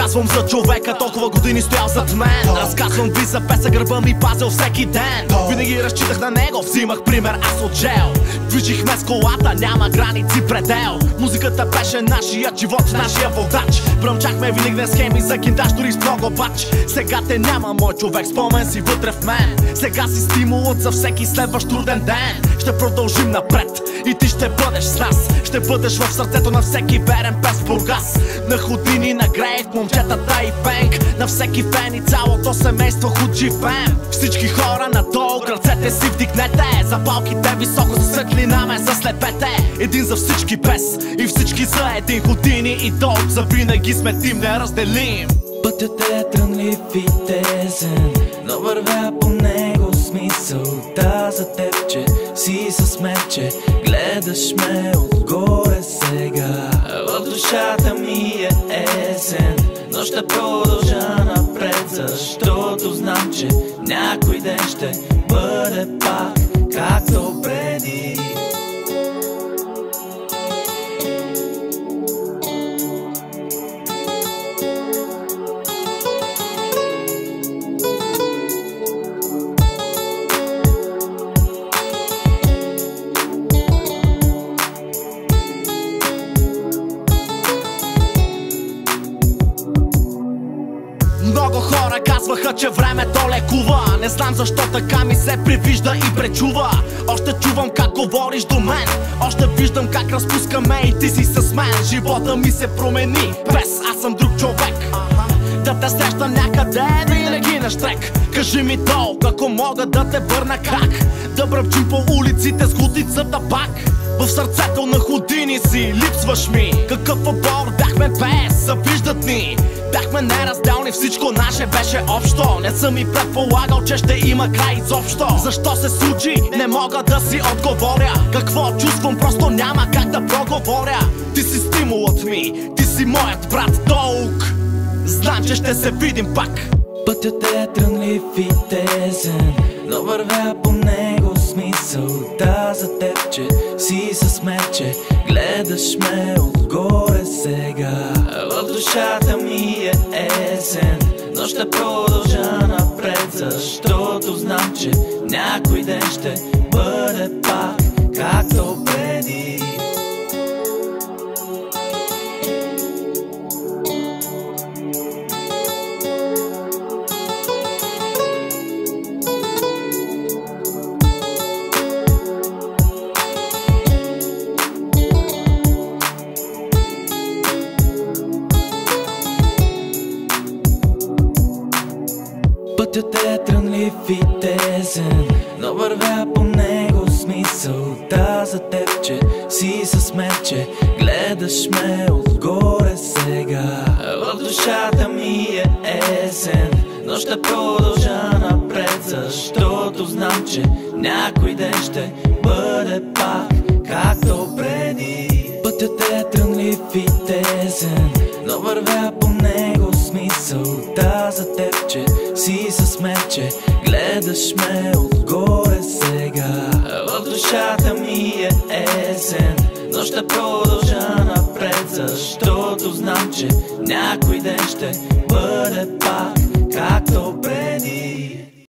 Разказвам за човека, толкова години стоял зад мен. Разказвам ви за песа, гърба ми пазил всеки ден. Винаги разчитах на него, взимах пример аз от жел. Движихме с колата, няма граници, предел. Музиката беше нашият живот, нашия водач. Бръмчахме винаги на схеми за киндаш, дори с много бач. Сега те няма, мой човек, спомен си вътре в мен. Сега си стимулът за всеки следващ труден ден. Ще продължим напред и ти ще бъдеш с нас. Ще бъдеш в сърцето на всеки верен пес в Бургас. На Ходини, на Грейв, момчетата и Пенк. На всеки фен и цялото семейство худ живеем. Всички хора надолу, кръцете си вдигнете. Запалките високо за светлина ме заслепете. Един за всички пес и всички за един. Ходини и Долг, завинаги сме тим неразделим. Пътят е трънлив и тесен, но вървя по него с мисълта за теб, че си с мен, че гледаш ме отгоре сега. В душата ми е есен, но ще продължа напред, защото знам, че някой ден ще бъде пак както преди. Много хора казваха, че времето лекува. Не знам защо така ми се привижда и пречува. Още чувам как говориш до мен, още виждам как разпускаме и ти си с мен. Живота ми се промени, без аз съм друг човек. Да те срещам някъде, винаги на штрек. Кажи ми Долг, ако мога да те върна как? Да бръмчим по улиците с хутицата пак. В сърцето на Ходини си липсваш ми. Какъв обор бяхме без, завиждат ни. Бяхме неразделни, всичко наше беше общо. Не съм и предполагал, че ще има край изобщо. Защо се случи, не мога да си отговоря. Какво чувствам, просто няма как да проговоря. Ти си стимулът ми, ти си моят брат Долг. Знам, че ще се видим пак. Пътят е трънлив и тесен, но вървя по него с мисълта за теб, че си с мен, че гледаш ме отгоре сега. В душата ми е есен, но ще продължа напред, защото знам, че някой ден ще бъде пак както преди. Пътят е трънлив и тесен, но вървя по него с мисълта за теб, че си с мен, че гледаш ме отгоре сега. В душата ми е есен, но ще продължа напред, защото знам, че някой ден ще бъде пак както преди. Пътят е трънлив и тесен, но вървя по него с мисълта за теб, че си с мен, че гледаш ме отгоре сега. В душата ми е есен, но ще продължа напред, защото знам, че някой ден ще бъде пак както преди.